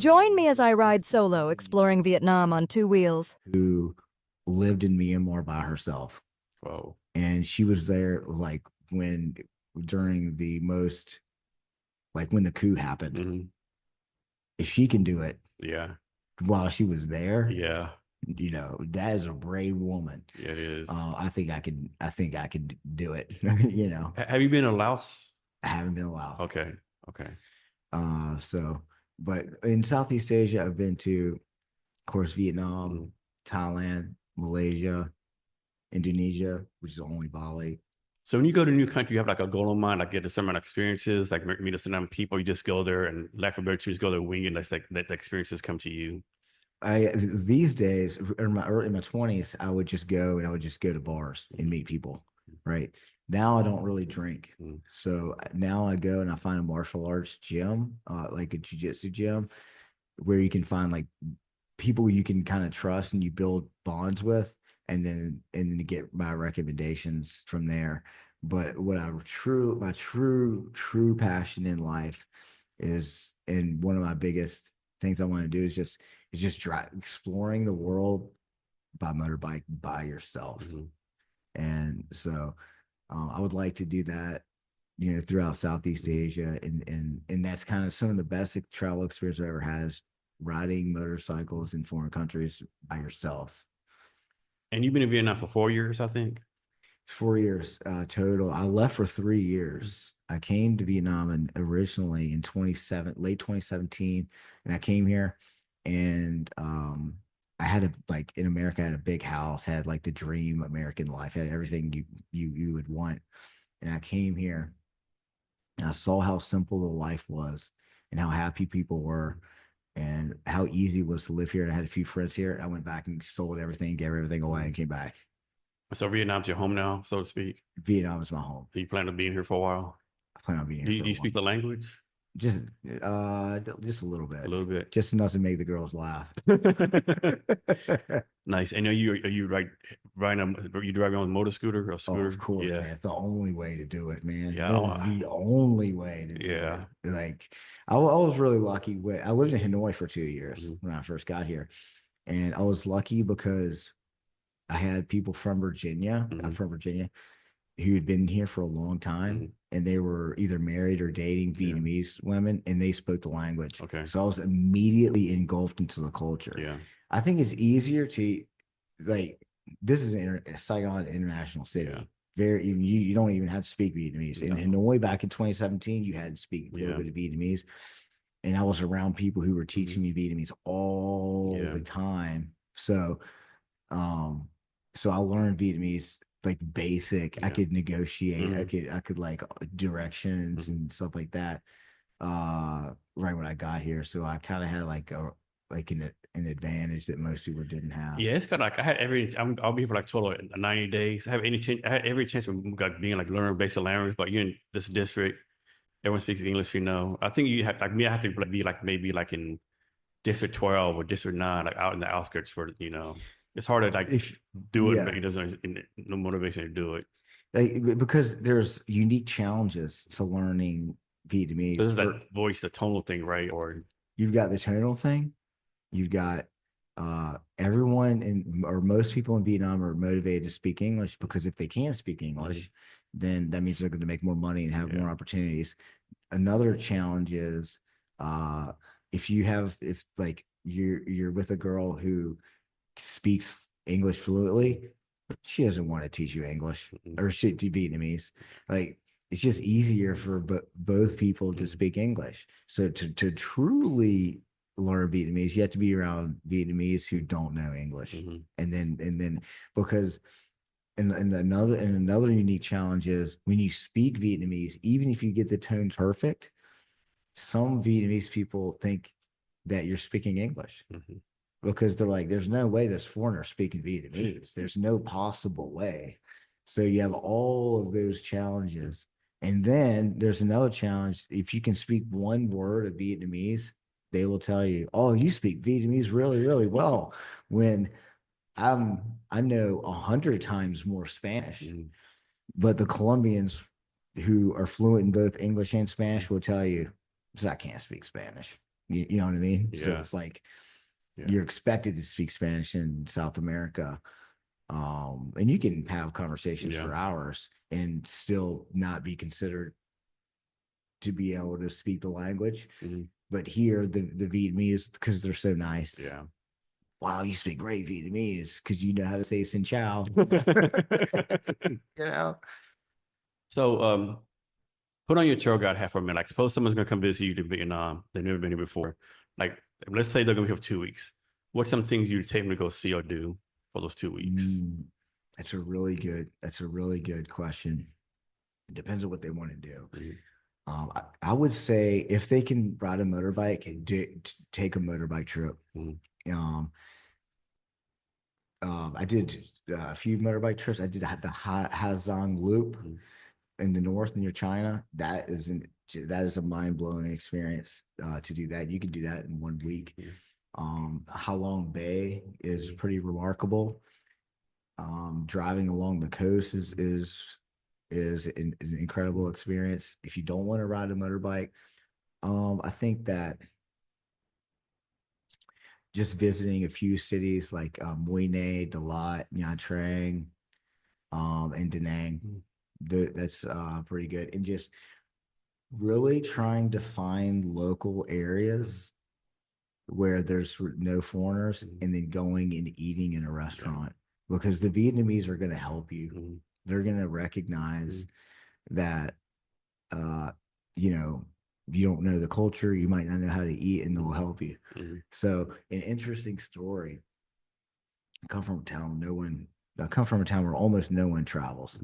Join me as I ride solo, exploring Vietnam on two wheels. Who lived in Myanmar by herself. Whoa. And she was there like when during the most like when the coup happened. Mm-hmm. If she can do it Yeah. while she was there, Yeah. you know, that is a brave woman. Yeah, it is. I think I could do it. You know, Have you been to Laos? I haven't been allowed. Okay. Okay. So, but in Southeast Asia, I've been to, of course, Vietnam, Thailand, Malaysia, Indonesia, which is only Bali. So when you go to a new country, you have like a goal in mind, like get a certain amount of experiences, like meet a certain amount of people. You just go there and lack of better terms, go there wing it. That's like let the experiences come to you. I these days in my 20s, I would just go and I would just go to bars and meet people. Right now, I don't really drink, so now I go and I find a martial arts gym, like a jiu-jitsu gym, where you can find like people you can kind of trust and you build bonds with, and then get my recommendations from there. But what my true passion in life is, and one of my biggest things I want to do is just drive exploring the world by motorbike by yourself. And so I would like to do that, you know, throughout Southeast Asia, and that's kind of some of the best travel experience I ever has, riding motorcycles in foreign countries by yourself. And you've been in Vietnam for 4 years, I think. 4 years total. I left for 3 years. I came to Vietnam and originally in late 2017, and I came here, and I had a like in America, I had a big house, had like the dream American life, had everything you would want. And I came here and I saw how simple the life was and how happy people were and how easy it was to live here. And I had a few friends here. I went back and sold everything, gave everything away, and came back. So Vietnam's your home now, so to speak. Vietnam is my home. You plan on being here for a while? I plan on being here. Do you speak the language? Just a little bit. A little bit. Just enough to make the girls laugh. Nice. And are you you driving on a motor scooter or a scooter? Oh, of course, yeah. man. It's the only way to do it, man. Yeah. It's the only way to do it. Like I was really lucky. I lived in Hanoi for 2 years when I first got here, and I was lucky because I had people from Virginia. I'm from Virginia, who had been here for a long time, and they were either married or dating Vietnamese women, and they spoke the language. Okay. So I was immediately engulfed into the culture. Yeah. I think it's easier to, like, this is Saigon international city. Yeah. Very, you don't even have to speak Vietnamese. In Hanoi back in 2017, you had to speak a little bit of Vietnamese. And I was around people who were teaching me Vietnamese all the time. So, so I learned Vietnamese like basic. I could negotiate. I could like directions and stuff like that. Right when I got here, so I kind of had like an advantage that most people didn't have. Yeah, it's kind of like I'll be here for like total 90 days. I had every chance of being like learning basic language, but you're in this district, everyone speaks English, you know. I think you have like me, I have to be like maybe like in District 12 or District 9, like out in the outskirts for, you know. It's hard to like do it, but it doesn't no motivation to do it. Like, because there's unique challenges to learning Vietnamese. This is that voice, the tonal thing, right? Or you've got the tonal thing. You've got everyone or most people in Vietnam are motivated to speak English because if they can't speak English, then that means they're going to make more money and have more opportunities. Another challenge is if like you're with a girl who speaks English fluently, she doesn't want to teach you English or shit to Vietnamese. Like it's just easier for both people to speak English. So to truly learn Vietnamese, you have to be around Vietnamese who don't know English. And then because and another unique challenge is when you speak Vietnamese, even if you get the tone perfect, some Vietnamese people think that you're speaking English. Because they're like, there's no way this foreigner speaking Vietnamese. There's no possible way. So you have all of those challenges. And then there's another challenge. If you can speak one word of Vietnamese, they will tell you, oh, you speak Vietnamese really, really well. When I know 100 times more Spanish. But the Colombians who are fluent in both English and Spanish will tell you, I can't speak Spanish. You know what I mean? So Yeah. it's like Yeah. you're expected to speak Spanish in South America. And you can have conversations Yeah. for hours and still not be considered to be able to speak the language. Mhm. But here, the Vietnamese, because they're so nice. Yeah. Wow, you speak great Vietnamese because you know how to say "Xin Chao." You know? So, put on your tour guide hat for a minute. Like, suppose someone's gonna come visit you to Vietnam. They've never been here before. Like, let's say they're gonna be here for 2 weeks. What's some things you take them to go see or do for those 2 weeks? That's a really good question. It depends on what they want to do. Mhm. I would say if they can ride a motorbike, take a motorbike trip. Mhm. I did a few motorbike trips. I did the Hazang Loop Mhm. in the north near China. That is a mind blowing experience to do that. You can do that in 1 week. Halong Bay is pretty remarkable. Driving along the coast is an incredible experience. If you don't want to ride a motorbike, I think that just visiting a few cities like Mui Ne, Dalat, Nha Trang, and Da Nang, that's pretty good. And just really trying to find local areas where there's no foreigners and then going and eating in a restaurant because the Vietnamese are going to help you. They're going to recognize that, you know, you don't know the culture, you might not know how to eat, and they'll help you. So, an interesting story. I come from a town where almost no one travels.